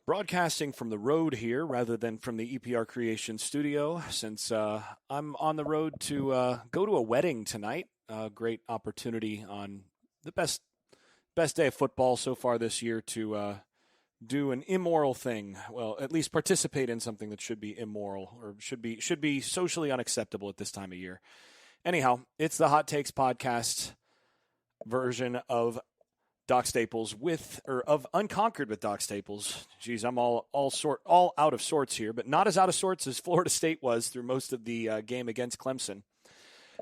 Broadcasting from the road here rather than from the EPR Creation studio, since I'm on the road to go to a wedding tonight. Great opportunity on the best day of football so far this year to do an immoral thing. Well, at least participate in something that should be immoral or should be socially unacceptable at this time of year. Anyhow, it's the Hot Takes podcast version of Doc Staples of Unconquered with Doc Staples. Geez, I'm all out of sorts here, but not as out of sorts as Florida State was through most of the game against Clemson.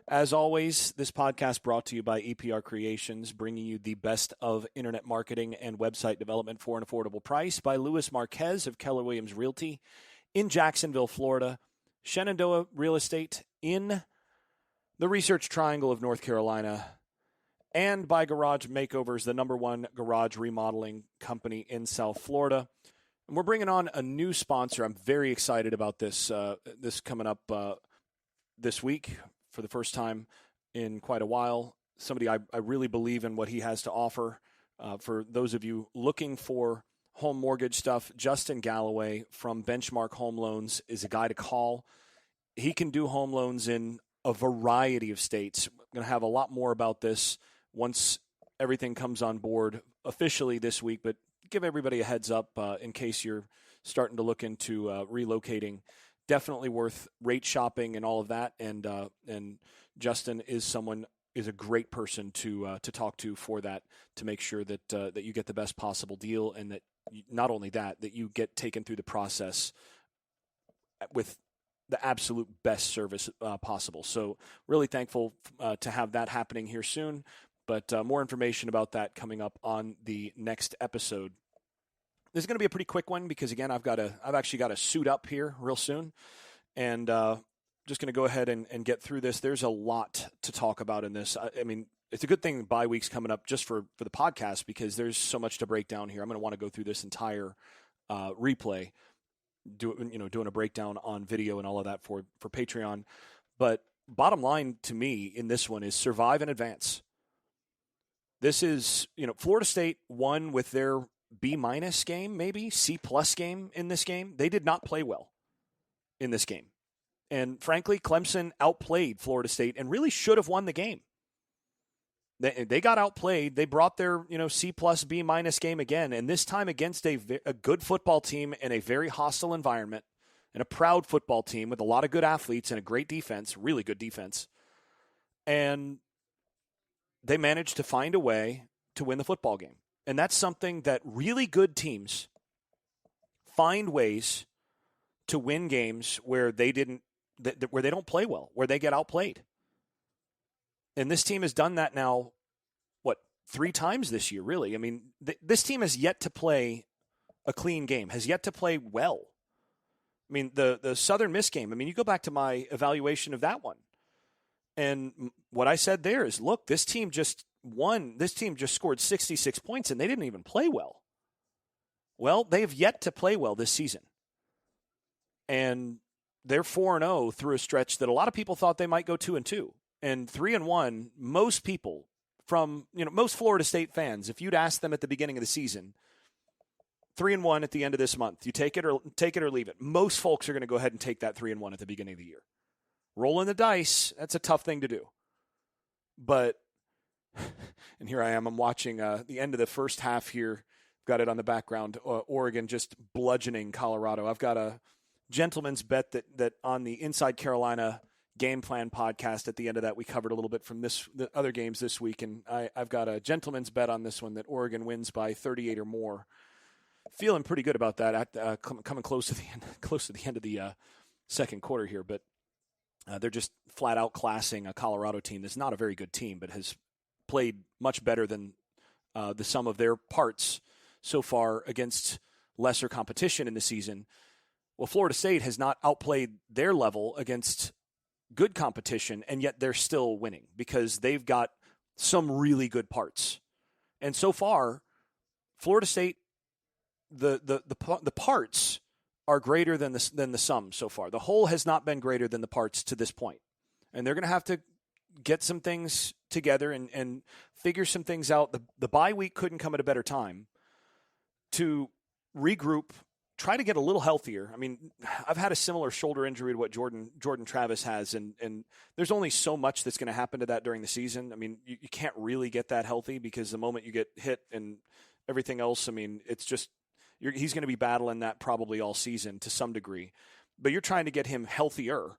As always, this podcast brought to you by EPR Creations, bringing you the best of internet marketing and website development for an affordable price, by Louis Marquez of Keller Williams Realty in Jacksonville, Florida, Shenandoah Real Estate in the Research Triangle of North Carolina, and by Garage Makeovers, the #1 garage remodeling company in South Florida. And we're bringing on a new sponsor. I'm very excited about this coming up this week for the first time in quite a while. Somebody I really believe in what he has to offer. For those of you looking for home mortgage stuff, Justin Galloway from Benchmark Home Loans is a guy to call. He can do home loans in a variety of states. I'm going to have a lot more about this once everything comes on board officially this week, but give everybody a heads up in case you're starting to look into relocating. Definitely worth rate shopping and all of that. And Justin is a great person to talk to for that, to make sure that you get the best possible deal, and that not only that you get taken through the process with the absolute best service possible. So really thankful to have that happening here soon. But more information about that coming up on the next episode. This is going to be a pretty quick one because, again, I've actually got to suit up here real soon, and just going to go ahead and get through this. There's a lot to talk about in this. I mean, it's a good thing bye week's coming up just for the podcast, because there's so much to break down here. I'm going to want to go through this entire replay, doing a breakdown on video and all of that for Patreon. But bottom line to me in this one is survive and advance. This is, Florida State won with their B- game, maybe C+ game in this game. They did not play well in this game. And frankly, Clemson outplayed Florida State and really should have won the game. They got outplayed. They brought their, C+, B- game again, and this time against a good football team in a very hostile environment, and a proud football team with a lot of good athletes and a great defense, really good defense. And they managed to find a way to win the football game. And that's something that really good teams find ways to win games where they don't play well, where they get outplayed. And this team has done that now, 3 times this year, really. I mean, this team has yet to play a clean game, has yet to play well. I mean, the Southern Miss game, you go back to my evaluation of that one. And what I said there is, look, this team just won. This team just scored 66 points, and they didn't even play well. Well, they have yet to play well this season. And they're 4-0 through a stretch that a lot of people thought they might go 2-2. And 3-1, most people from, most Florida State fans, if you'd asked them at the beginning of the season, 3-1 at the end of this month, you take it or leave it. Most folks are going to go ahead and take that 3-1 at the beginning of the year. Rolling the dice, that's a tough thing to do. But, and here I am, I'm watching the end of the first half here. Got it on the background. Oregon just bludgeoning Colorado. I've got a gentleman's bet that on the Inside Carolina Game Plan podcast at the end of that, we covered a little bit from the other games this week, and I've got a gentleman's bet on this one that Oregon wins by 38 or more. Feeling pretty good about that. Coming close to the end of the second quarter here, but they're just flat out classing a Colorado team that's not a very good team, but has played much better than the sum of their parts so far against lesser competition in the season. Well, Florida State has not outplayed their level against good competition, and yet they're still winning because they've got some really good parts. And so far, Florida State, the parts are greater than the sum so far. The whole has not been greater than the parts to this point. And they're going to have to get some things together and figure some things out. The bye week couldn't come at a better time to regroup try to get a little healthier. I mean, I've had a similar shoulder injury to what Jordan Travis has, and there's only so much that's going to happen to that during the season. I mean, you can't really get that healthy because the moment you get hit and everything else, I mean, it's just he's going to be battling that probably all season to some degree. But you're trying to get him healthier,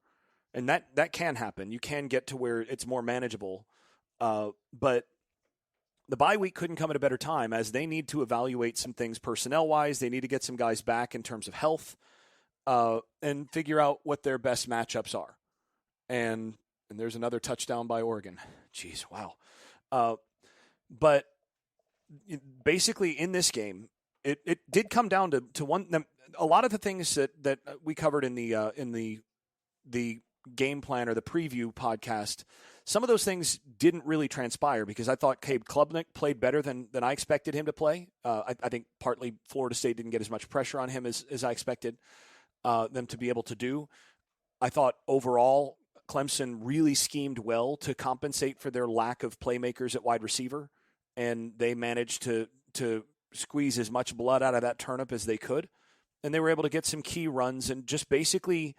and that can happen. You can get to where it's more manageable, but the bye week couldn't come at a better time as they need to evaluate some things personnel-wise. They need to get some guys back in terms of health and figure out what their best matchups are. And there's another touchdown by Oregon. Jeez, wow. But basically in this game, it did come down to one. A lot of the things that we covered in the game plan or the preview podcast, some of those things didn't really transpire because I thought Cade Klubnik played better than I expected him to play. I think partly Florida State didn't get as much pressure on him as I expected them to be able to do. I thought overall Clemson really schemed well to compensate for their lack of playmakers at wide receiver, and they managed to squeeze as much blood out of that turnip as they could, and they were able to get some key runs and just basically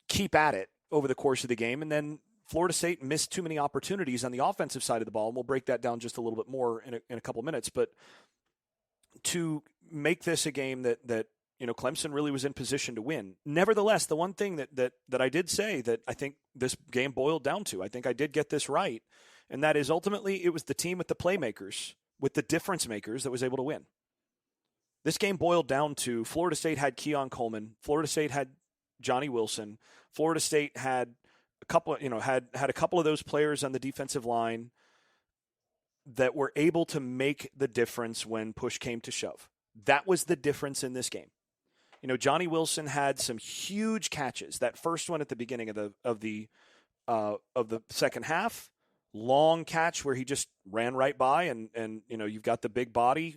keep at it over the course of the game. And then Florida State missed too many opportunities on the offensive side of the ball, and we'll break that down just a little bit more in a couple of minutes. But to make this a game that Clemson really was in position to win. Nevertheless, the one thing that I did say that I think this game boiled down to, I think I did get this right, and that is ultimately it was the team with the playmakers, with the difference makers that was able to win. This game boiled down to Florida State had Keon Coleman, Florida State had Johnny Wilson, Florida State had a couple, had a couple of those players on the defensive line that were able to make the difference when push came to shove. That was the difference in this game. Johnny Wilson had some huge catches. That first one at the beginning of the second half, long catch where he just ran right by, and you've got the big body,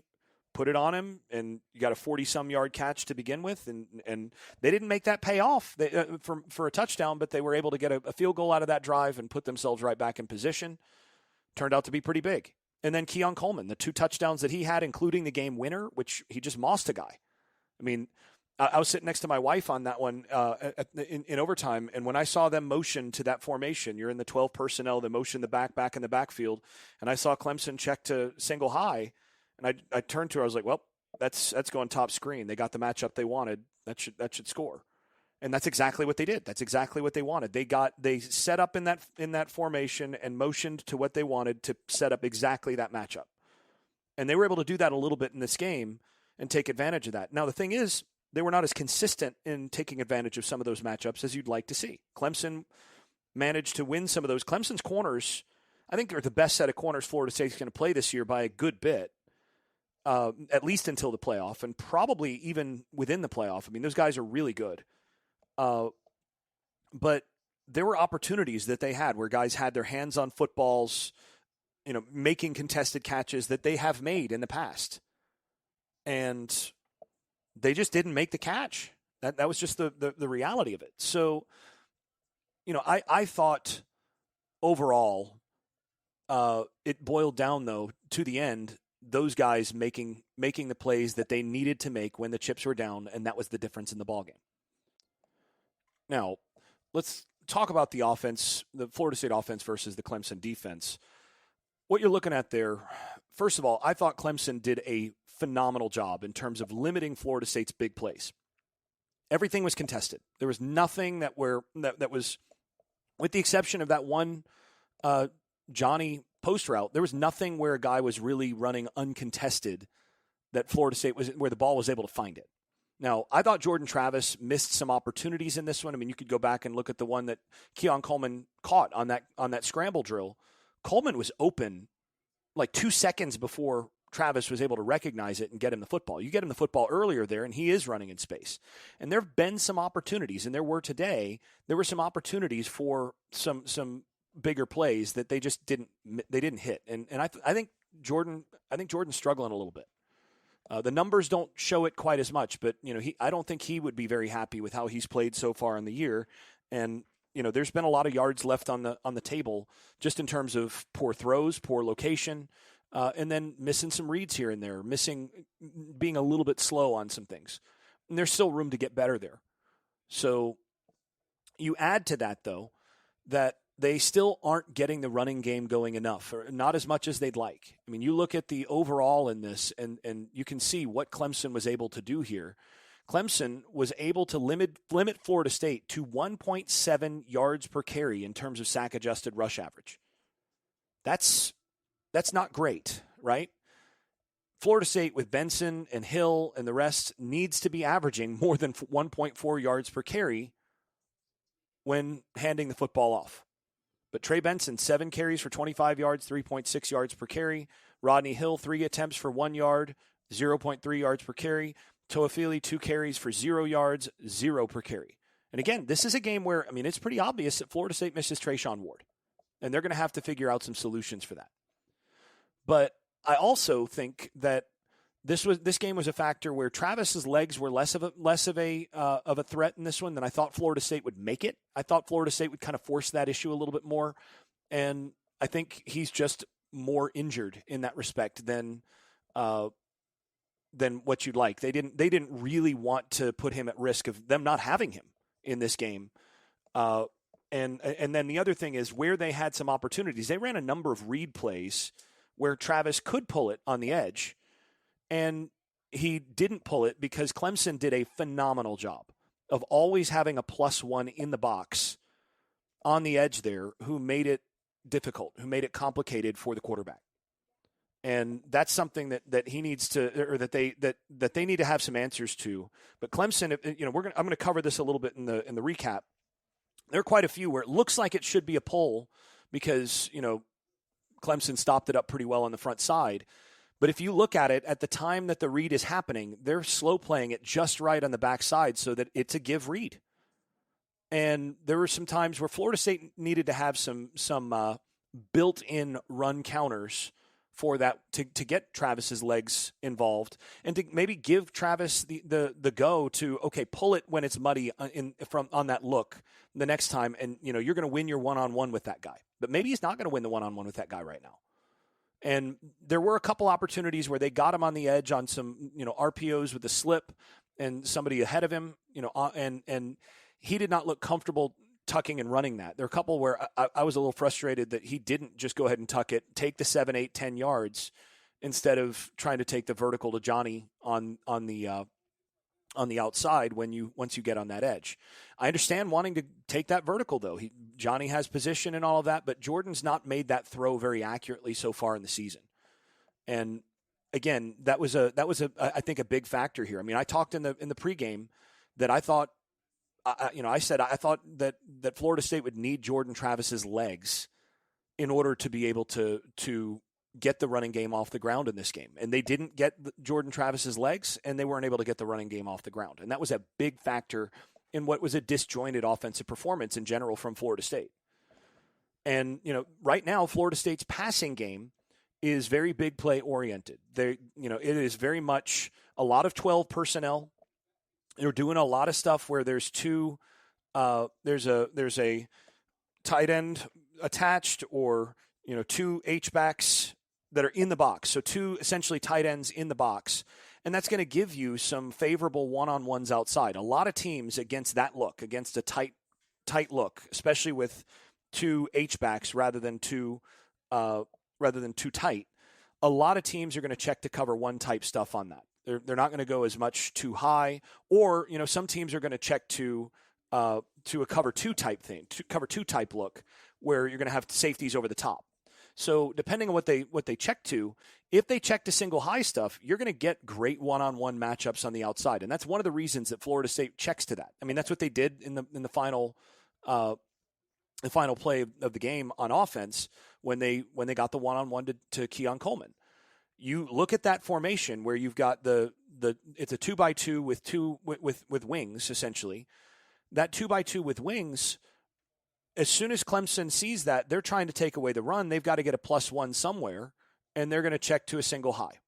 put it on him, and you got a 40-some yard catch to begin with, and they didn't make that pay off for a touchdown, but they were able to get a field goal out of that drive and put themselves right back in position. Turned out to be pretty big. And then Keon Coleman, the 2 touchdowns that he had, including the game winner, which he just mossed a guy. I mean, I was sitting next to my wife on that one in overtime, and when I saw them motion to that formation, you're in the 12 personnel, they motion the back in the backfield, and I saw Clemson check to single high, and I turned to her, I was like, well, that's going top screen. They got the matchup they wanted. That should score. And that's exactly what they did. That's exactly what they wanted. They set up in that formation and motioned to what they wanted to set up exactly that matchup. And they were able to do that a little bit in this game and take advantage of that. Now, the thing is, they were not as consistent in taking advantage of some of those matchups as you'd like to see. Clemson managed to win some of those. Clemson's corners, I think, are the best set of corners Florida State's going to play this year by a good bit, at least until the playoff, and probably even within the playoff. I mean, those guys are really good. But there were opportunities that they had where guys had their hands on footballs, making contested catches that they have made in the past. And they just didn't make the catch. That was just the reality of it. So, I thought overall it boiled down, though, to the end, those guys making the plays that they needed to make when the chips were down, and that was the difference in the ballgame. Now, let's talk about the offense, the Florida State offense versus the Clemson defense. What you're looking at there, first of all, I thought Clemson did a phenomenal job in terms of limiting Florida State's big plays. Everything was contested. There was nothing that was, with the exception of that one Johnny post route, there was nothing where a guy was really running uncontested that Florida State was, where the ball was able to find it. Now, I thought Jordan Travis missed some opportunities in this one. I mean, you could go back and look at the one that Keon Coleman caught on that scramble drill. Coleman was open like 2 seconds before Travis was able to recognize it and get him the football. You get him the football earlier there, and he is running in space. And there have been some opportunities, and there were some opportunities for some bigger plays that they just didn't hit. And I think Jordan's struggling a little bit. The numbers don't show it quite as much, but I don't think he would be very happy with how he's played so far in the year. And there's been a lot of yards left on the table just in terms of poor throws, poor location, and then missing some reads here and there, being a little bit slow on some things. And there's still room to get better there. So you add to that, though, that they still aren't getting the running game going enough, or not as much as they'd like. I mean, you look at the overall in this, and you can see what Clemson was able to do here. Clemson was able to limit Florida State to 1.7 yards per carry in terms of sack-adjusted rush average. That's not great, right? Florida State with Benson and Hill and the rest needs to be averaging more than 1.4 yards per carry when handing the football off. But Trey Benson, 7 carries for 25 yards, 3.6 yards per carry. Rodney Hill, 3 attempts for 1 yard, 0.3 yards per carry. Toafili, 2 carries for 0 yards, 0 per carry. And again, this is a game where, I mean, it's pretty obvious that Florida State misses Trayshawn Ward. And they're going to have to figure out some solutions for that. But I also think that this game was a factor where Travis's legs were less of a threat in this one than I thought Florida State would make it. I thought Florida State would kind of force that issue a little bit more, and I think he's just more injured in that respect than what you'd like. They didn't really want to put him at risk of them not having him in this game. And then the other thing is where they had some opportunities. They ran a number of read plays where Travis could pull it on the edge, and he didn't pull it because Clemson did a phenomenal job of always having a +1 in the box on the edge there who made it difficult, who made it complicated for the quarterback. And that's something that he needs to, or that they need to have some answers to. But Clemson, I'm going to cover this a little bit in the recap. There are quite a few where it looks like it should be a pull because, Clemson stopped it up pretty well on the front side. But if you look at it, at the time that the read is happening, they're slow playing it just right on the backside so that it's a give read. And there were some times where Florida State needed to have some built-in run counters for that to get Travis's legs involved and to maybe give Travis the go to, okay, pull it when it's muddy on that look the next time, and you're going to win your one-on-one with that guy. But maybe he's not going to win the one-on-one with that guy right now. And there were a couple opportunities where they got him on the edge on some, RPOs with the slip and somebody ahead of him, and he did not look comfortable tucking and running that. There are a couple where I was a little frustrated that he didn't just go ahead and tuck it, take the 7, 8, 10 yards instead of trying to take the vertical to Johnny on the outside once you get on that edge. I understand wanting to take that vertical though. Johnny has position and all of that, but Jordan's not made that throw very accurately so far in the season. And again, that was I think a big factor here. I mean, I talked in the pregame that I thought I thought that Florida State would need Jordan Travis's legs in order to be able to get the running game off the ground in this game. And they didn't get Jordan Travis's legs, and they weren't able to get the running game off the ground. And that was a big factor in what was a disjointed offensive performance in general from Florida State. And, right now, Florida State's passing game is very big play oriented. It is very much a lot of 12 personnel. They're doing a lot of stuff where there's there's a tight end attached, or, 2 H-backs that are in the box. So 2 essentially tight ends in the box. And that's going to give you some favorable one-on-ones outside. A lot of teams against that look, against a tight look, especially with 2 H-backs rather than two tight, a lot of teams are going to check to cover 1 type stuff on that. They're not going to go as much too high, or some teams are going to check to a cover 2 type thing, to cover 2 type look, where you're going to have safeties over the top. So depending on what they check to, if they check to single high stuff, you're going to get great one-on-one matchups on the outside, and that's one of the reasons that Florida State checks to that. I mean, that's what they did in the final play of the game on offense when they got the one-on-one to Keon Coleman. You look at that formation where you've got it's a 2x2 with wings essentially. That 2x2 with wings, as soon as Clemson sees that, they're trying to take away the run. They've got to get a +1 somewhere, and they're going to check to a single high.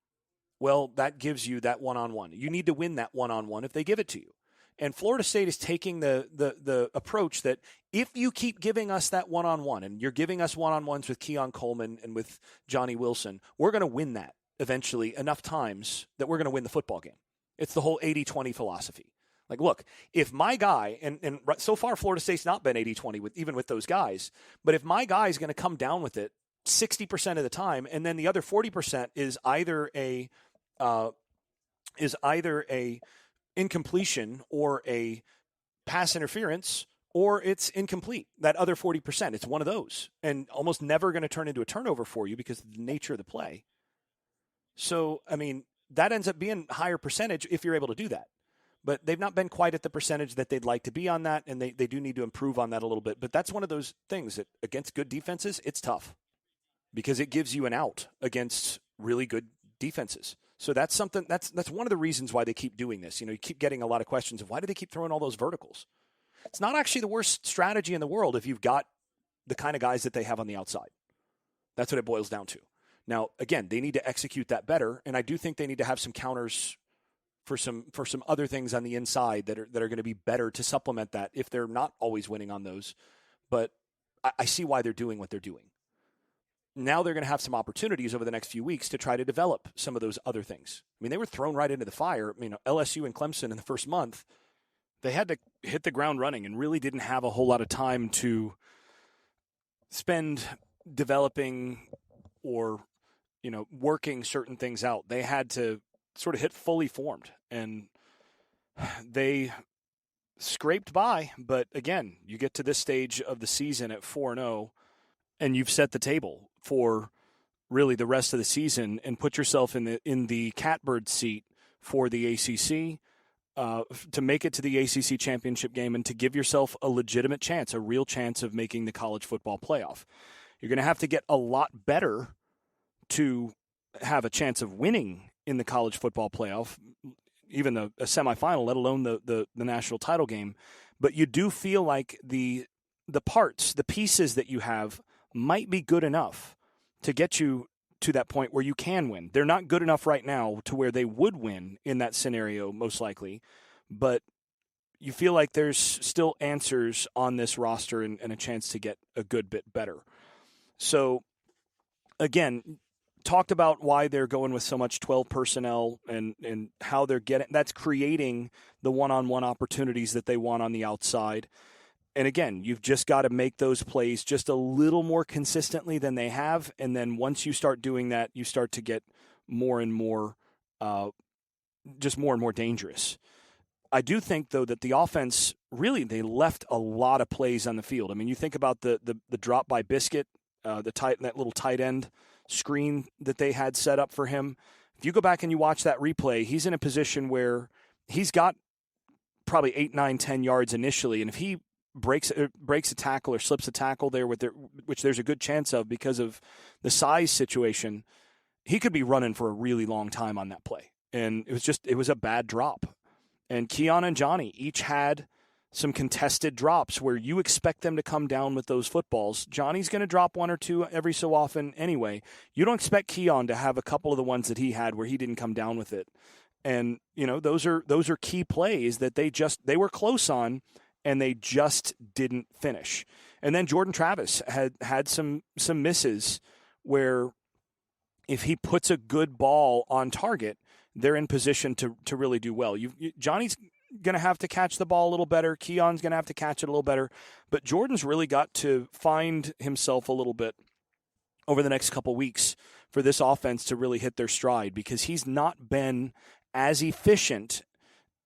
Well, that gives you that one-on-one. You need to win that one-on-one if they give it to you. And Florida State is taking the approach that if you keep giving us that one-on-one, and you're giving us one-on-ones with Keon Coleman and with Johnny Wilson, we're going to win that eventually enough times that we're going to win the football game. It's the whole 80-20 philosophy. Like, look, if my guy, and so far Florida State's not been 80-20 even with those guys, but if my guy is going to come down with it 60% of the time, and then the other 40% is either a incompletion or a pass interference, or it's incomplete. That other 40%, it's one of those, and almost never going to turn into a turnover for you because of the nature of the play. So, I mean, that ends up being a higher percentage if you're able to do that. But they've not been quite at the percentage that they'd like to be on that, and they do need to improve on that a little bit. But that's one of those things that against good defenses, it's tough because it gives you an out against really good defenses. So that's something that's one of the reasons why they keep doing this. You keep getting a lot of questions of why do they keep throwing all those verticals? It's not actually the worst strategy in the world if you've got the kind of guys that they have on the outside. That's what it boils down to. Now, again, they need to execute that better, and I do think they need to have some counters for some other things on the inside that are going to be better to supplement that if they're not always winning on those. But I see why they're doing what they're doing. Now they're going to have some opportunities over the next few weeks to try to develop some of those other things. I mean, they were thrown right into the fire. LSU and Clemson in the first month, they had to hit the ground running and really didn't have a whole lot of time to spend developing or, working certain things out. They had to sort of hit fully formed, and they scraped by. But again, you get to this stage of the season at 4-0, and you've set the table for really the rest of the season and put yourself in the catbird seat for the ACC to make it to the ACC championship game and to give yourself a legitimate chance, a real chance of making the college football playoff. You're going to have to get a lot better to have a chance of winning in the college football playoff, even a semifinal, let alone the national title game. But you do feel like the pieces that you have might be good enough to get you to that point where you can win. They're not good enough right now to where they would win in that scenario, most likely, but you feel like there's still answers on this roster and a chance to get a good bit better. So, again, talked about why they're going with so much 12 personnel and how they're getting – that's creating the one-on-one opportunities that they want on the outside. And again, you've just got to make those plays just a little more consistently than they have. And then once you start doing that, you start to get more and more dangerous. I do think, though, that the offense, really, they left a lot of plays on the field. I mean, you think about the drop by Biscuit, that little tight end screen that they had set up for him. If you go back and you watch that replay, he's in a position where he's got probably 8, 9, 10 yards initially. And if he breaks a tackle or slips a tackle there which there's a good chance of because of the size situation, he could be running for a really long time on that play. And it was a bad drop. And Keon and Johnny each had some contested drops where you expect them to come down with those footballs. Johnny's going to drop one or two every so often anyway. You don't expect Keon to have a couple of the ones that he had where he didn't come down with it. And, those are key plays that they were close on, and they just didn't finish. And then Jordan Travis had some misses where if he puts a good ball on target, they're in position to really do well. Johnny's going to have to catch the ball a little better. Keon's going to have to catch it a little better. But Jordan's really got to find himself a little bit over the next couple weeks for this offense to really hit their stride, because he's not been as efficient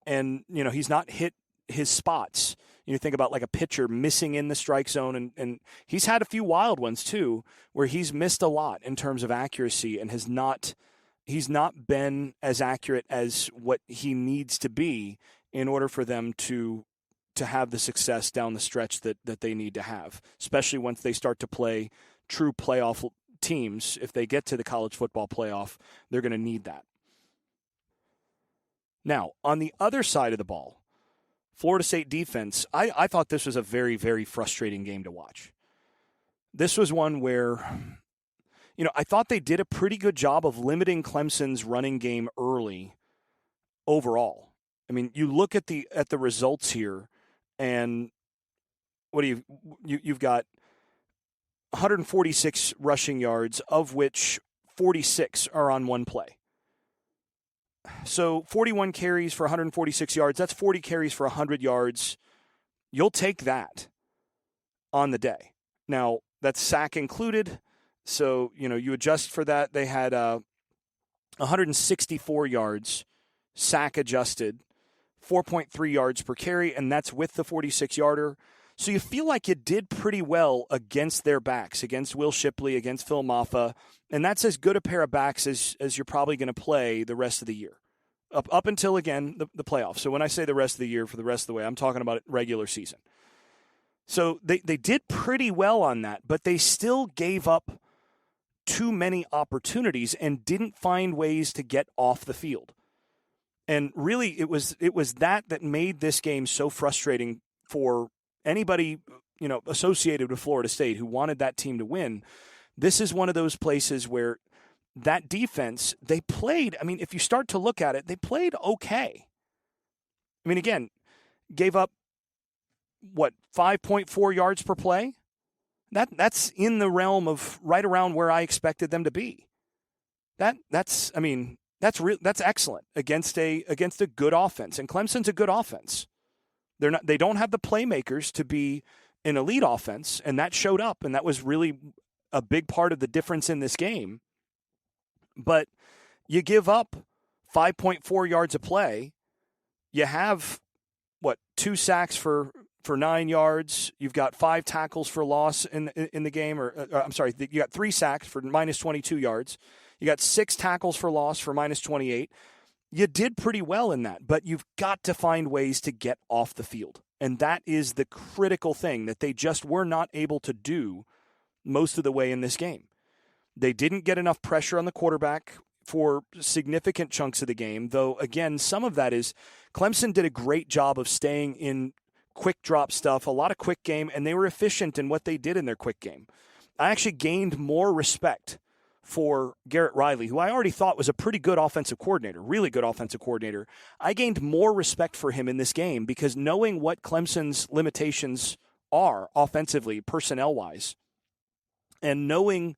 and, he's not hit his spots. You think about like a pitcher missing in the strike zone, and he's had a few wild ones too, where he's missed a lot in terms of accuracy and he's not been as accurate as what he needs to be in order for them to have the success down the stretch that they need to have, especially once they start to play true playoff teams. If they get to the college football playoff, they're going to need that. Now, on the other side of the ball, Florida State defense, I thought this was a very, very frustrating game to watch. This was one where, I thought they did a pretty good job of limiting Clemson's running game early overall. I mean, you look at the results here, and what do you've got 146 rushing yards, of which 46 are on one play. So 41 carries for 146 yards. That's 40 carries for 100 yards. You'll take that on the day. Now, that's sack included. So, you adjust for that. They had 164 yards, sack adjusted, 4.3 yards per carry, and that's with the 46-yarder. So you feel like you did pretty well against their backs, against Will Shipley, against Phil Maffa, and that's as good a pair of backs as you're probably going to play the rest of the year, up until, again, the playoffs. So when I say the rest of the year for the rest of the way, I'm talking about regular season. So they did pretty well on that, but they still gave up too many opportunities and didn't find ways to get off the field. And really, it was that made this game so frustrating for anybody, associated with Florida State who wanted that team to win. This is one of those places where that defense, they played, if you start to look at it, they played okay. Again, gave up, 5.4 yards per play? That's in the realm of right around where I expected them to be. That's excellent against a good offense. And Clemson's a good offense. They don't have the playmakers to be an elite offense, and that showed up, and that was really a big part of the difference in this game. But you give up 5.4 yards a play. You have 2 sacks for 9 yards. You've got 5 tackles for loss in the game, you got 3 sacks for minus 22 yards. You got 6 tackles for loss for minus 28. You did pretty well in that, but you've got to find ways to get off the field. And that is the critical thing that they just were not able to do most of the way in this game. They didn't get enough pressure on the quarterback for significant chunks of the game, though, again, some of that is Clemson did a great job of staying in quick drop stuff, a lot of quick game, and they were efficient in what they did in their quick game. I actually gained more respect for Garrett Riley, who I already thought was a pretty good offensive coordinator, really good offensive coordinator. I gained more respect for him in this game because knowing what Clemson's limitations are offensively, personnel-wise, and knowing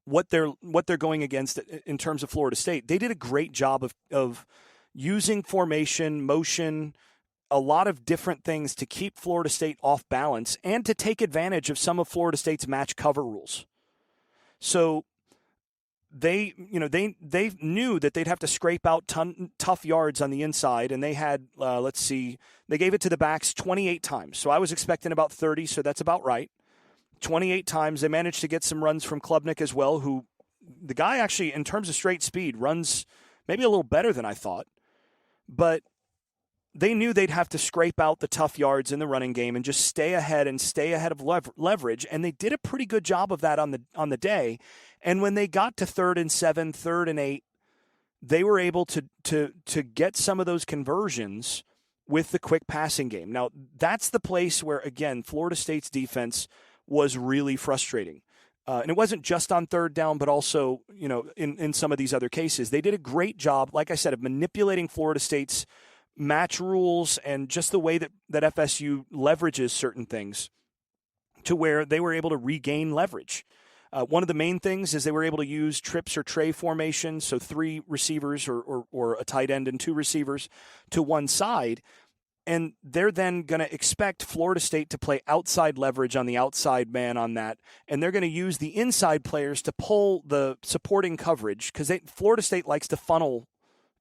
what they're going against in terms of Florida State, they did a great job of using formation, motion, a lot of different things to keep Florida State off balance and to take advantage of some of Florida State's match cover rules. So they knew that they'd have to scrape out tough yards on the inside, and they had, they gave it to the backs 28 times. So I was expecting about 30, so that's about right. 28 times. They managed to get some runs from Klubnik as well, who the guy actually, in terms of straight speed, runs maybe a little better than I thought. But they knew they'd have to scrape out the tough yards in the running game and just stay ahead of leverage, and they did a pretty good job of that on the day. And when they got to 3rd and 7, 3rd and 8, they were able to get some of those conversions with the quick passing game. Now, that's the place where, again, Florida State's defense was really frustrating. And it wasn't just on 3rd down, but also, in some of these other cases. They did a great job, like I said, of manipulating Florida State's match rules and just the way that FSU leverages certain things to where they were able to regain leverage. One of the main things is they were able to use trips or tray formation, so 3 receivers or a tight end and 2 receivers to one side. And they're then going to expect Florida State to play outside leverage on the outside man on that. And they're going to use the inside players to pull the supporting coverage because Florida State likes to funnel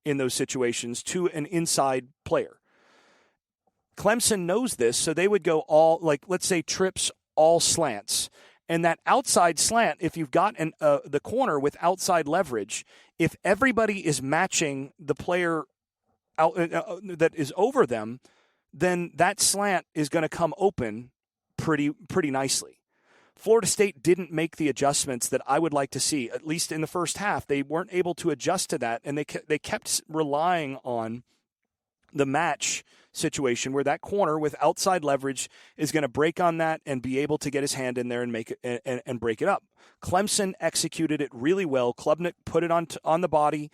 in those situations to an inside player. Clemson knows this, so they would go all, let's say trips, all slants. And that outside slant, if you've got the corner with outside leverage, if everybody is matching the player out, that is over them, then that slant is going to come open pretty nicely. Florida State didn't make the adjustments that I would like to see, at least in the first half. They weren't able to adjust to that, and they kept relying on the match situation where that corner with outside leverage is going to break on that and be able to get his hand in there and make it and break it up. Clemson executed it really well. Klubnik put it on the body.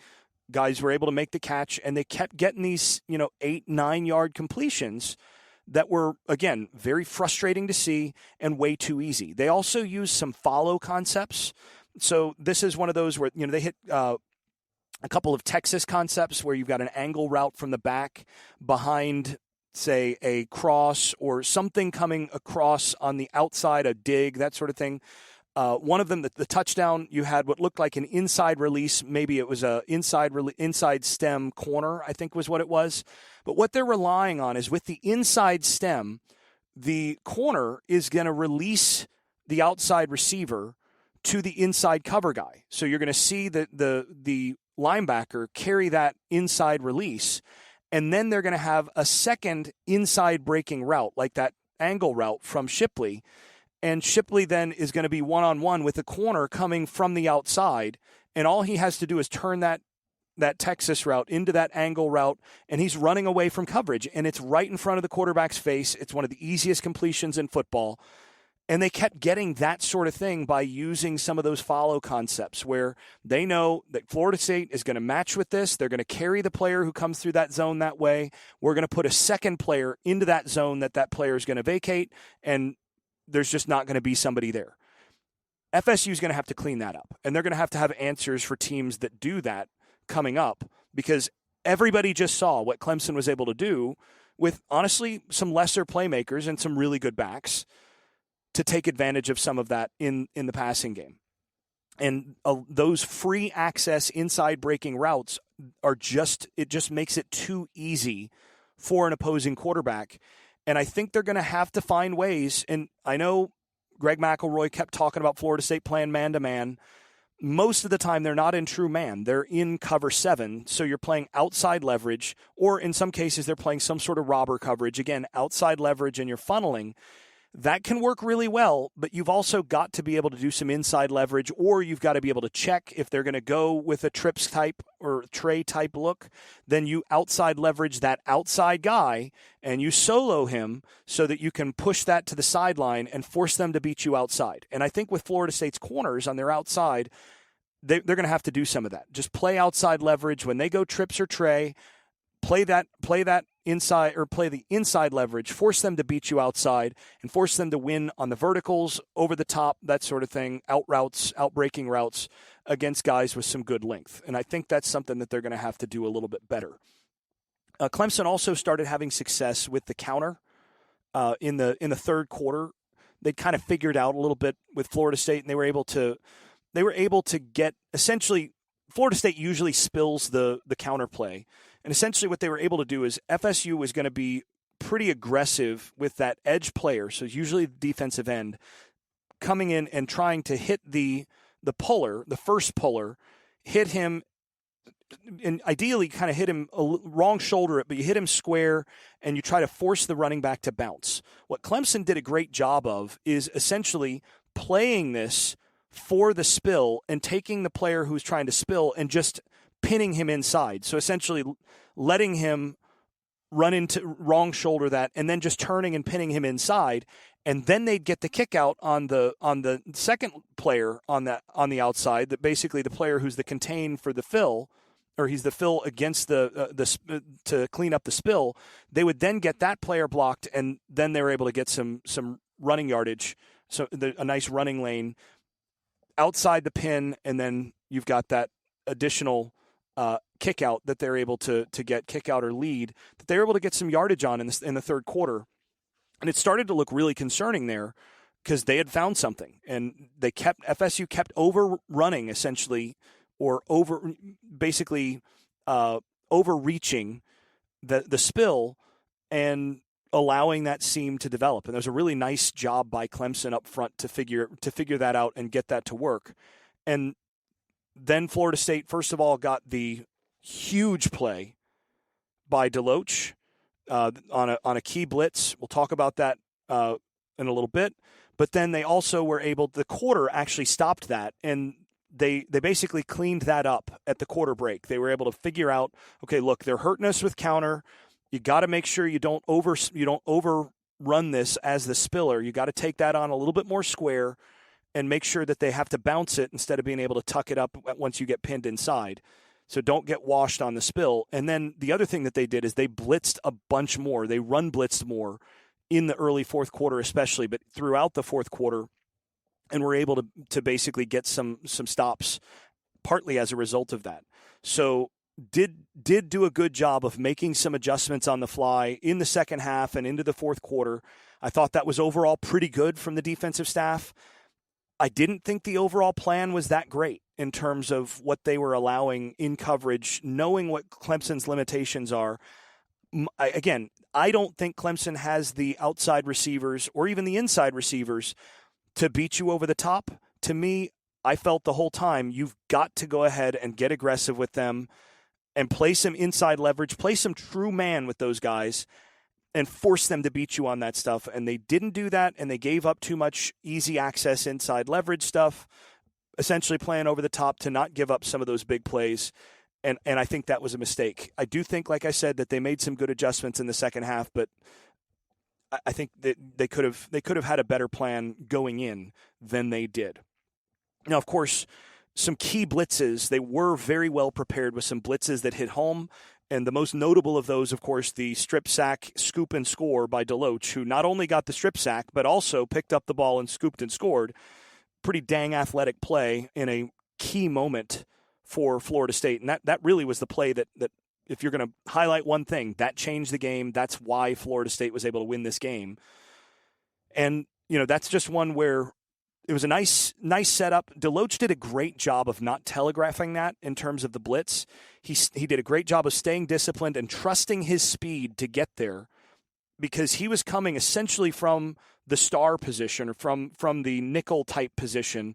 Guys were able to make the catch, and they kept getting these 8-9 yard completions that were, again, very frustrating to see and way too easy. They also used some follow concepts. So this is one of those where they hit a couple of Texas concepts where you've got an angle route from the back behind, say, a cross or something coming across on the outside, a dig, that sort of thing. One of them, the touchdown, you had what looked like an inside release. Maybe it was a inside stem corner, I think was what it was. But what they're relying on is with the inside stem, the corner is going to release the outside receiver to the inside cover guy. So you're going to see the linebacker carry that inside release, and then they're going to have a second inside breaking route, like that angle route from Shipley. And Shipley then is going to be one-on-one with the corner coming from the outside, and all he has to do is turn that Texas route into that angle route, and he's running away from coverage, and it's right in front of the quarterback's face. It's one of the easiest completions in football. And they kept getting that sort of thing by using some of those follow concepts where they know that Florida State is going to match with this. They're going to carry the player who comes through that zone that way. We're going to put a second player into that zone that player is going to vacate, and there's just not going to be somebody there. FSU is going to have to clean that up, and they're going to have answers for teams that do that coming up, because everybody just saw what Clemson was able to do with, honestly, some lesser playmakers and some really good backs to take advantage of some of that in the passing game. And those free access inside breaking routes it just makes it too easy for an opposing quarterback. And I think they're going to have to find ways. And I know Greg McElroy kept talking about Florida State playing man-to-man. Most of the time, they're not in true man. They're in cover 7, so you're playing outside leverage, or in some cases, they're playing some sort of robber coverage. Again, outside leverage, and you're funneling. That can work really well, but you've also got to be able to do some inside leverage, or you've got to be able to check if they're going to go with a trips type or tray type look. Then you outside leverage that outside guy, and you solo him so that you can push that to the sideline and force them to beat you outside. And I think with Florida State's corners on their outside, they're going to have to do some of that. Just play outside leverage when they go trips or tray. Play that inside, or play the inside leverage, force them to beat you outside, and force them to win on the verticals, over the top, that sort of thing, out routes, out breaking routes against guys with some good length. And I think that's something that they're going to have to do a little bit better. Clemson also started having success with the counter in the third quarter. They kind of figured out a little bit with Florida State, and they were able to get, essentially, Florida State usually spills the counter play. And essentially what they were able to do is FSU was going to be pretty aggressive with that edge player, so usually the defensive end, coming in and trying to hit the puller, the first puller, hit him, and ideally kind of hit him wrong shoulder, but you hit him square, and you try to force the running back to bounce. What Clemson did a great job of is essentially playing this for the spill and taking the player who's trying to spill and just pinning him inside. So essentially letting him run into wrong shoulder that, and then just turning and pinning him inside. And then they'd get the kick out on the second player on the outside, that basically the player who's the contain for the fill, or he's the fill against to clean up the spill. They would then get that player blocked, and then they were able to get some running yardage, so a nice running lane outside the pin, and then you've got that additional kick out that they're able to get, kick out or lead, that they're able to get some yardage on in the third quarter. And it started to look really concerning there, because they had found something, and FSU kept overrunning, essentially, or overreaching the spill and allowing that seam to develop. And there's a really nice job by Clemson up front to figure that out and get that to work. And then Florida State, first of all, got the huge play by DeLoach on a key blitz. We'll talk about that in a little bit. But then they also were able, the quarter actually stopped that, and they basically cleaned that up at the quarter break. They were able to figure out, okay, look, they're hurting us with counter. You got to make sure you don't overrun this as the spiller. You got to take that on a little bit more square, and make sure that they have to bounce it instead of being able to tuck it up once you get pinned inside. So don't get washed on the spill. And then the other thing that they did is they blitzed a bunch more. They run blitzed more in the early fourth quarter especially, but throughout the fourth quarter, and were able to basically get some stops partly as a result of that. So did do a good job of making some adjustments on the fly in the second half and into the fourth quarter. I thought that was overall pretty good from the defensive staff. I didn't think the overall plan was that great in terms of what they were allowing in coverage, knowing what Clemson's limitations are. Again, I don't think Clemson has the outside receivers or even the inside receivers to beat you over the top. To me, I felt the whole time you've got to go ahead and get aggressive with them and play some inside leverage, play some true man with those guys and force them to beat you on that stuff. And they didn't do that, and they gave up too much easy access inside leverage stuff, essentially playing over the top to not give up some of those big plays. And I think that was a mistake. I do think, like I said, that they made some good adjustments in the second half, but I think that they could have had a better plan going in than they did. Now, of course, some key blitzes, they were very well prepared with some blitzes that hit home. And the most notable of those, of course, the strip sack, scoop and score by Deloach, who not only got the strip sack, but also picked up the ball and scooped and scored. Pretty dang athletic play in a key moment for Florida State. And that really was the play that if you're going to highlight one thing, that changed the game. That's why Florida State was able to win this game. And, that's just one where it was a nice setup. Deloach did a great job of not telegraphing that in terms of the blitz. He did a great job of staying disciplined and trusting his speed to get there, because he was coming essentially from the star position or from the nickel type position,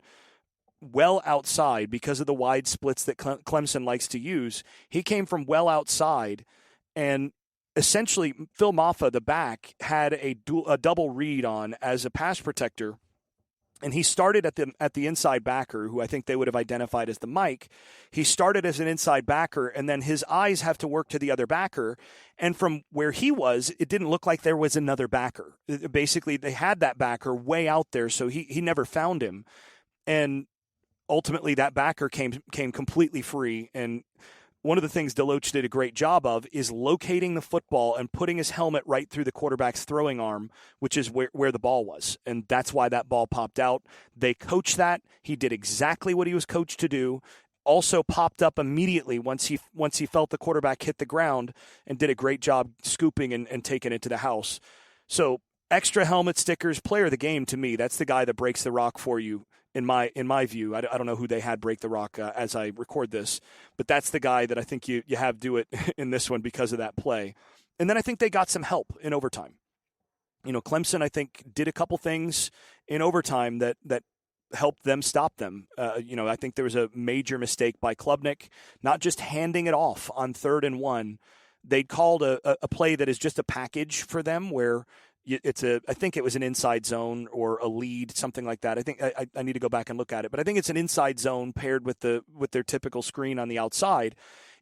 well outside because of the wide splits that Clemson likes to use. He came from well outside, and essentially Phil Maffa, the back, had a double read on as a pass protector. And he started at the inside backer, who I think they would have identified as the Mike. He started as an inside backer, and then his eyes have to work to the other backer. And from where he was, it didn't look like there was another backer. Basically, they had that backer way out there, so he never found him. And ultimately, that backer came completely free. And one of the things Deloach did a great job of is locating the football and putting his helmet right through the quarterback's throwing arm, which is where the ball was. And that's why that ball popped out. They coached that. He did exactly what he was coached to do. Also popped up immediately once he felt the quarterback hit the ground, and did a great job scooping and taking it to the house. So extra helmet stickers, player of the game to me. That's the guy that breaks the rock for you. In my view, I don't know who they had break the rock as I record this, but that's the guy that I think you have do it in this one because of that play. And then I think they got some help in overtime. Clemson, I think, did a couple things in overtime that helped them stop them. I think there was a major mistake by Klubnik, not just handing it off on 3rd and 1. They called a play that is just a package for them where I think it was an inside zone or a lead, something like that. I think I need to go back and look at it, but I think it's an inside zone paired with their typical screen on the outside.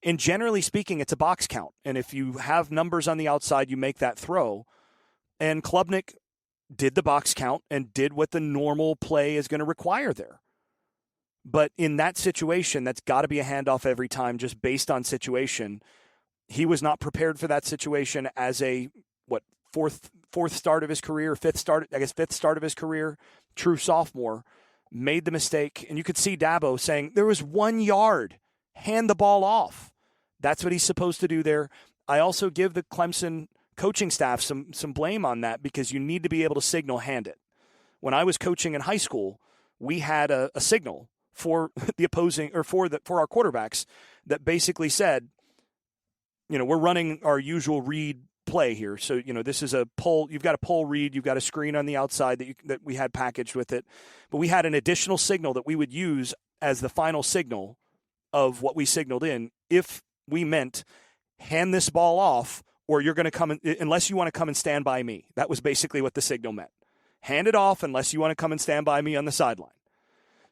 And generally speaking, it's a box count. And if you have numbers on the outside, you make that throw. And Klubnik did the box count and did what the normal play is going to require there. But in that situation, that's got to be a handoff every time, just based on situation. He was not prepared for that situation as a fourth start of his career, fifth start of his career, true sophomore, made the mistake. And you could see Dabo saying, there was 1 yard, hand the ball off. That's what he's supposed to do there. I also give the Clemson coaching staff some blame on that, because you need to be able to signal hand it. When I was coaching in high school, we had a signal for the opposing, or for our quarterbacks, that basically said, we're running our usual read play here. So, this is a pull. You've got a pull read. You've got a screen on the outside that we had packaged with it. But we had an additional signal that we would use as the final signal of what we signaled in, if we meant hand this ball off, or you're going to come in, unless you want to come and stand by me. That was basically what the signal meant. Hand it off unless you want to come and stand by me on the sideline.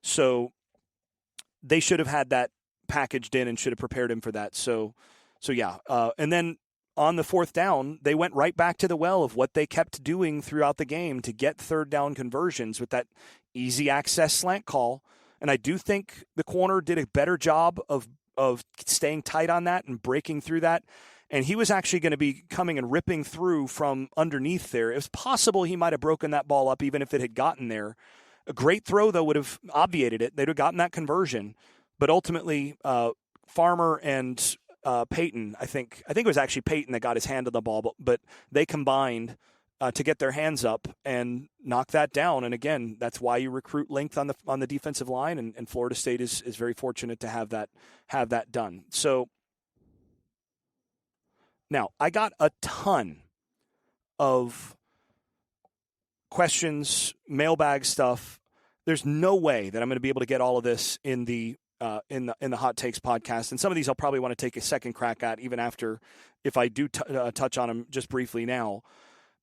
So they should have had that packaged in and should have prepared him for that. So yeah. And then on the 4th down, they went right back to the well of what they kept doing throughout the game to get 3rd down conversions with that easy access slant call. And I do think the corner did a better job of staying tight on that and breaking through that. And he was actually going to be coming and ripping through from underneath there. It was possible he might have broken that ball up even if it had gotten there. A great throw, though, would have obviated it. They'd have gotten that conversion. But ultimately, Farmer and Peyton, I think it was actually Peyton that got his hand on the ball, but they combined to get their hands up and knock that down. And again, that's why you recruit length on the defensive line, and Florida State is very fortunate to have that done. So now I got a ton of questions, mailbag stuff. There's no way that I'm going to be able to get all of this in the Hot Takes podcast, and some of these I'll probably want to take a second crack at, even after if I do touch on them just briefly now,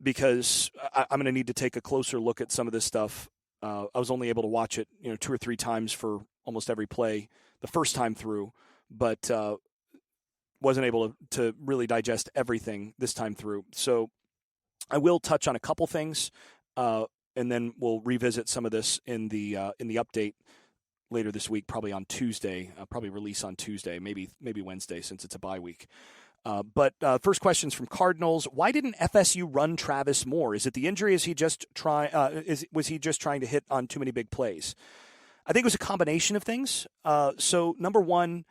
because I'm going to need to take a closer look at some of this stuff. I was only able to watch it, 2 or 3 times for almost every play the first time through, but wasn't able to really digest everything this time through. So I will touch on a couple things, and then we'll revisit some of this in the update later this week, probably on Tuesday. Probably release on Tuesday, maybe Wednesday, since it's a bye week. But first question's from Cardinals. Why didn't FSU run Travis more? Is it the injury? Was he just trying to hit on too many big plays? I think it was a combination of things. So number one,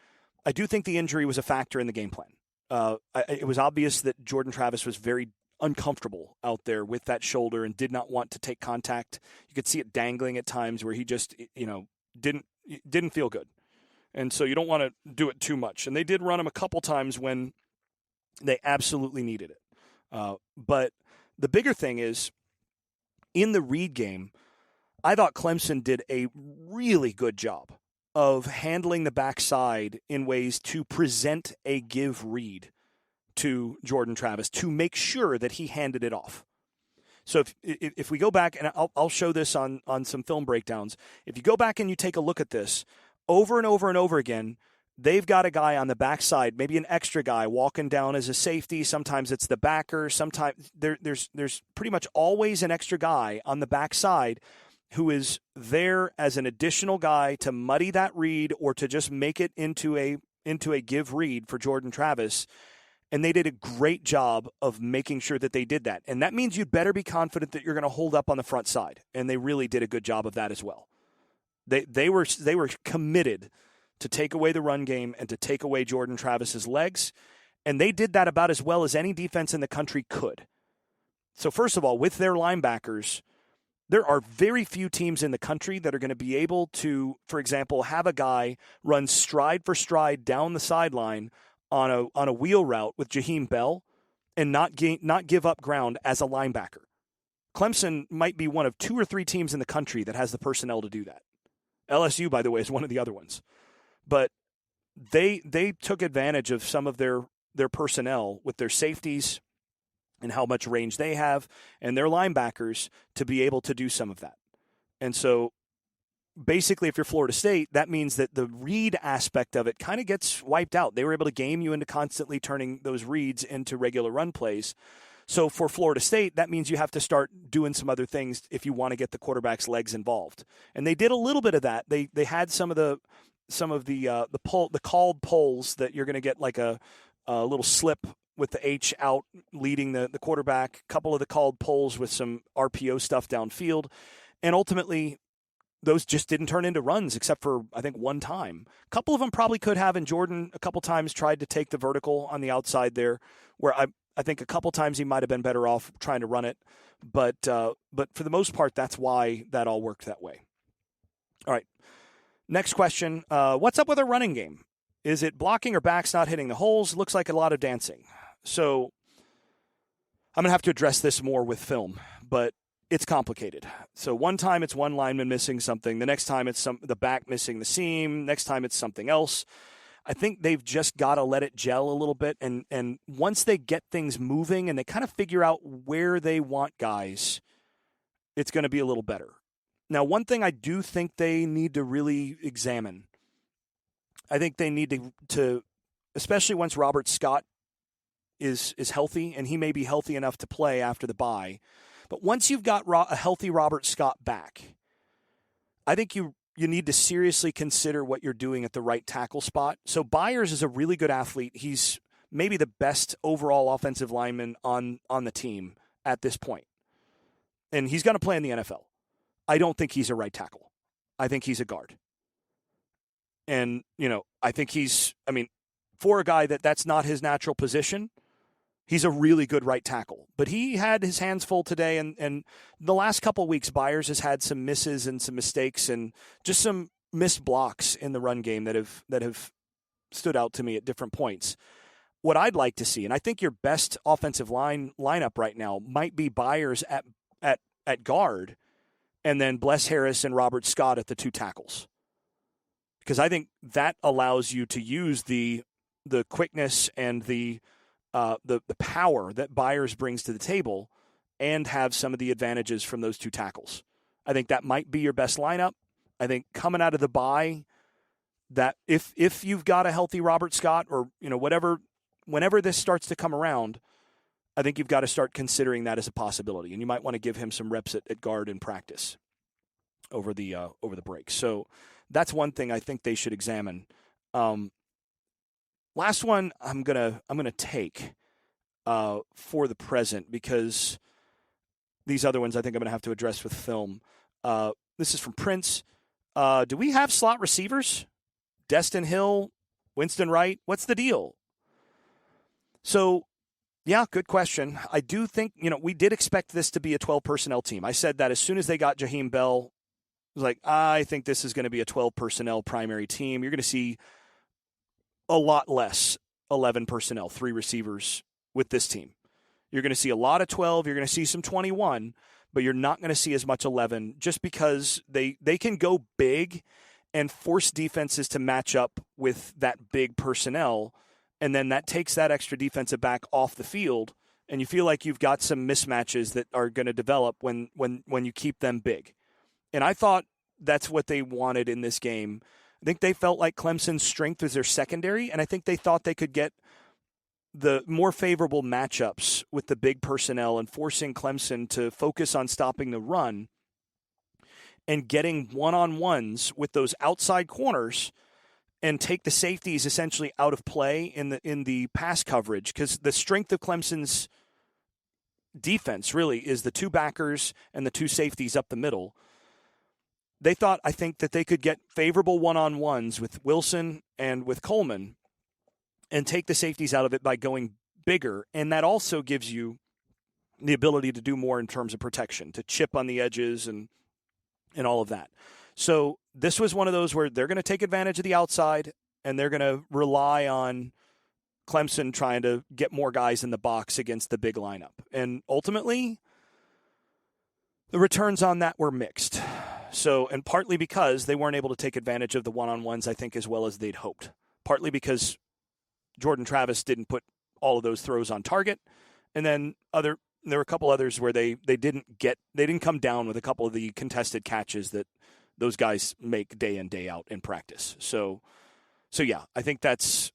I do think the injury was a factor in the game plan. It was obvious that Jordan Travis was very uncomfortable out there with that shoulder and did not want to take contact. You could see it dangling at times where he just, didn't feel good. And so you don't want to do it too much. And they did run him a couple times when they absolutely needed it. But the bigger thing is, in the read game, I thought Clemson did a really good job of handling the backside in ways to present a give read to Jordan Travis to make sure that he handed it off. So if we go back, and I'll show this on some film breakdowns, if you go back and you take a look at this, over and over and over again, they've got a guy on the backside, maybe an extra guy walking down as a safety. Sometimes it's the backer. Sometimes there's pretty much always an extra guy on the backside who is there as an additional guy to muddy that read or to just make it into a give read for Jordan Travis. And they did a great job of making sure that they did that. And that means you'd better be confident that you're going to hold up on the front side. And they really did a good job of that as well. They were committed to take away the run game and to take away Jordan Travis's legs. And they did that about as well as any defense in the country could. So first of all, with their linebackers, there are very few teams in the country that are going to be able to, for example, have a guy run stride for stride down the sideline on a wheel route with Jaheim Bell and not give up ground as a linebacker. Clemson might be one of 2 or 3 teams in the country that has the personnel to do that. LSU, by the way, is one of the other ones. But they took advantage of some of their personnel with their safeties and how much range they have and their linebackers to be able to do some of that. And so basically, if you're Florida State, that means that the read aspect of it kind of gets wiped out. They were able to game you into constantly turning those reads into regular run plays. So for Florida State, that means you have to start doing some other things if you want to get the quarterback's legs involved. And they did a little bit of that. They had some of the called pulls that you're going to get like a little slip with the H out leading the quarterback, a couple of the called pulls with some RPO stuff downfield. And ultimately, those just didn't turn into runs except for, I think, one time. A couple of them probably could have, and Jordan a couple times tried to take the vertical on the outside there, where I think a couple times he might have been better off trying to run it. But for the most part, that's why that all worked that way. All right. Next question. What's up with our running game? Is it blocking or backs not hitting the holes? Looks like a lot of dancing. So I'm going to have to address this more with film, but it's complicated. So one time it's one lineman missing something. The next time it's the back missing the seam. Next time it's something else. I think they've just got to let it gel a little bit. And once they get things moving and they kind of figure out where they want guys, it's going to be a little better. Now, one thing I do think they need to really examine, I think they need to especially once Robert Scott is healthy, and he may be healthy enough to play after the bye. But once you've got a healthy Robert Scott back, I think you need to seriously consider what you're doing at the right tackle spot. So Byers is a really good athlete. He's maybe the best overall offensive lineman on the team at this point. And he's going to play in the NFL. I don't think he's a right tackle. I think he's a guard. And, I think for a guy that's not his natural position, he's a really good right tackle. But he had his hands full today, and the last couple of weeks, Byers has had some misses and some mistakes and just some missed blocks in the run game that have stood out to me at different points. What I'd like to see, and I think your best offensive lineup right now might be Byers at guard, and then Bless Harris and Robert Scott at the two tackles. Because I think that allows you to use the quickness and the power that Byers brings to the table and have some of the advantages from those two tackles. I think that might be your best lineup. I think coming out of the bye, that if you've got a healthy Robert Scott or whenever this starts to come around, I think you've got to start considering that as a possibility, and you might want to give him some reps at guard in practice over the break. So that's one thing I think they should examine. Last one I'm gonna take for the present, because these other ones I think I'm gonna have to address with film. This is from Prince. Do we have slot receivers? Destin Hill, Winston Wright. What's the deal? So, yeah, good question. I do think, we did expect this to be a 12 personnel team. I said that as soon as they got Jaheim Bell, I was like, I think this is going to be a 12 personnel primary team. You're going to see a lot less 11 personnel, 3 receivers with this team. You're going to see a lot of 12. You're going to see some 21, but you're not going to see as much 11 just because they can go big and force defenses to match up with that big personnel. And then that takes that extra defensive back off the field, and you feel like you've got some mismatches that are going to develop when you keep them big. And I thought that's what they wanted in this game. I think they felt like Clemson's strength was their secondary, and I think they thought they could get the more favorable matchups with the big personnel and forcing Clemson to focus on stopping the run and getting one-on-ones with those outside corners and take the safeties essentially out of play in the pass coverage, because the strength of Clemson's defense really is the two backers and the two safeties up the middle. They thought, I think, that they could get favorable one-on-ones with Wilson and with Coleman and take the safeties out of it by going bigger, and that also gives you the ability to do more in terms of protection, to chip on the edges and all of that. So this was one of those where they're going to take advantage of the outside, and they're going to rely on Clemson trying to get more guys in the box against the big lineup. And ultimately, the returns on that were mixed. So, and partly because they weren't able to take advantage of the one-on-ones, I think, as well as they'd hoped. Partly because Jordan Travis didn't put all of those throws on target. And then there were a couple others where they didn't come down with a couple of the contested catches that those guys make day in, day out in practice. So yeah, I think that's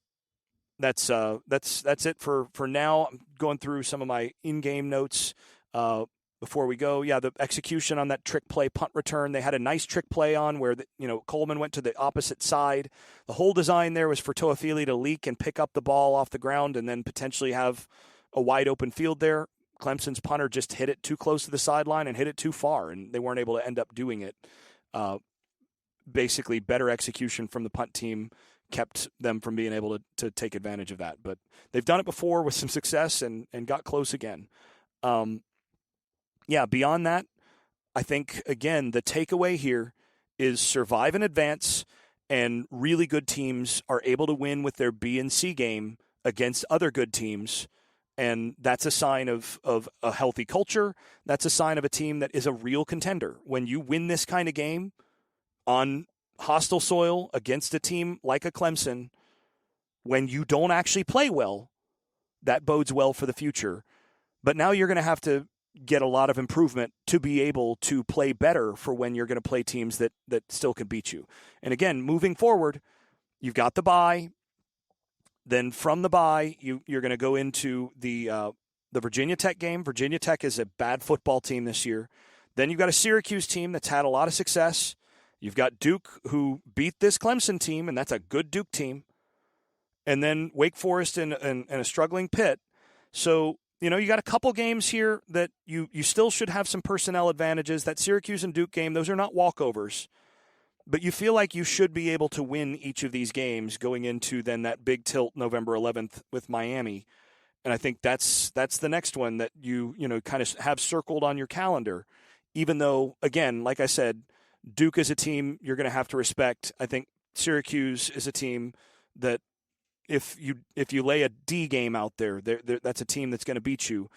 it for now. I'm going through some of my in-game notes before we go. Yeah, the execution on that trick play punt return, they had a nice trick play on where Coleman went to the opposite side. The whole design there was for Toafili to leak and pick up the ball off the ground and then potentially have a wide open field there. Clemson's punter just hit it too close to the sideline and hit it too far, and they weren't able to end up doing it. Basically, better execution from the punt team kept them from being able to take advantage of that. But they've done it before with some success and got close again. Beyond that, I think, again, the takeaway here is survive in advance, and really good teams are able to win with their B and C game against other good teams. And that's a sign of a healthy culture. That's a sign of a team that is a real contender. When you win this kind of game on hostile soil against a team like a Clemson, when you don't actually play well, that bodes well for the future. But now you're going to have to get a lot of improvement to be able to play better for when you're going to play teams that still can beat you. And again, moving forward, you've got the bye. Then from the bye, you're going to go into the Virginia Tech game. Virginia Tech is a bad football team this year. Then you've got a Syracuse team that's had a lot of success. You've got Duke, who beat this Clemson team, and that's a good Duke team. And then Wake Forest and a struggling Pitt. So, you got a couple games here that you still should have some personnel advantages. That Syracuse and Duke game, those are not walkovers. But you feel like you should be able to win each of these games going into then that big tilt November 11th with Miami. And I think that's the next one that you kind of have circled on your calendar. Even though, again, like I said, Duke is a team you're going to have to respect. I think Syracuse is a team that if you lay a D game out there, that's a team that's going to beat you.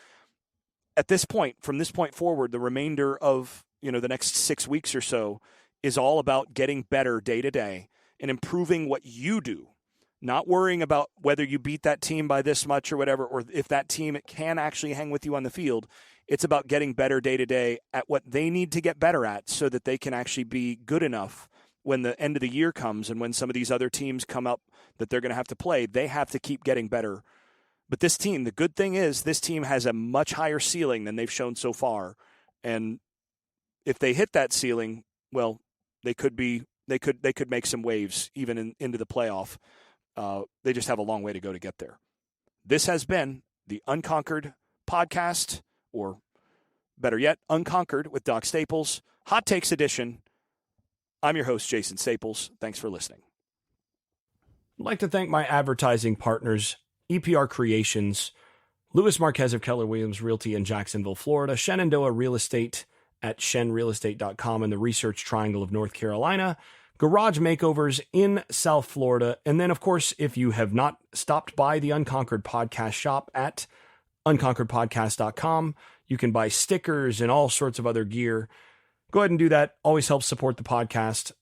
At this point, from this point forward, the remainder of the next 6 weeks or so is all about getting better day to day and improving what you do. Not worrying about whether you beat that team by this much or whatever, or if that team can actually hang with you on the field. It's about getting better day to day at what they need to get better at so that they can actually be good enough when the end of the year comes and when some of these other teams come up that they're going to have to play. They have to keep getting better. But this team, the good thing is this team has a much higher ceiling than they've shown so far. And if they hit that ceiling, well, they could make some waves even into the playoff. They just have a long way to go to get there. This has been the Unconquered podcast, or better yet, Unconquered with Doc Staples, Hot Takes Edition. I'm your host, Jason Staples. Thanks for listening. I'd like to thank my advertising partners, EPR Creations, Louis Marquez of Keller Williams Realty in Jacksonville, Florida, Shenandoah Real Estate at shenrealestate.com in the Research Triangle of North Carolina, Garage Makeovers in South Florida, and then, of course, if you have not stopped by the Unconquered Podcast shop at unconqueredpodcast.com, you can buy stickers and all sorts of other gear. Go ahead and do that. Always helps support the podcast.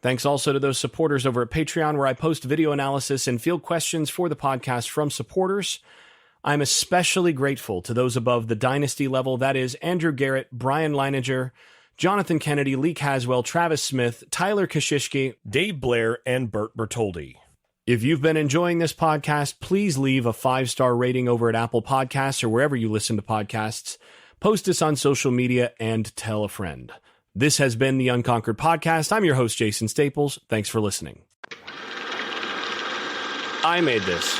Thanks also to those supporters over at Patreon, where I post video analysis and field questions for the podcast from supporters. I'm especially grateful to those above the Dynasty level. That is Andrew Garrett, Brian Leininger, Jonathan Kennedy, Lee Caswell, Travis Smith, Tyler Kashishki, Dave Blair, and Bert Bertoldi. If you've been enjoying this podcast, please leave a 5-star rating over at Apple Podcasts or wherever you listen to podcasts. Post us on social media and tell a friend. This has been the Unconquered Podcast. I'm your host, Jason Staples. Thanks for listening. I made this.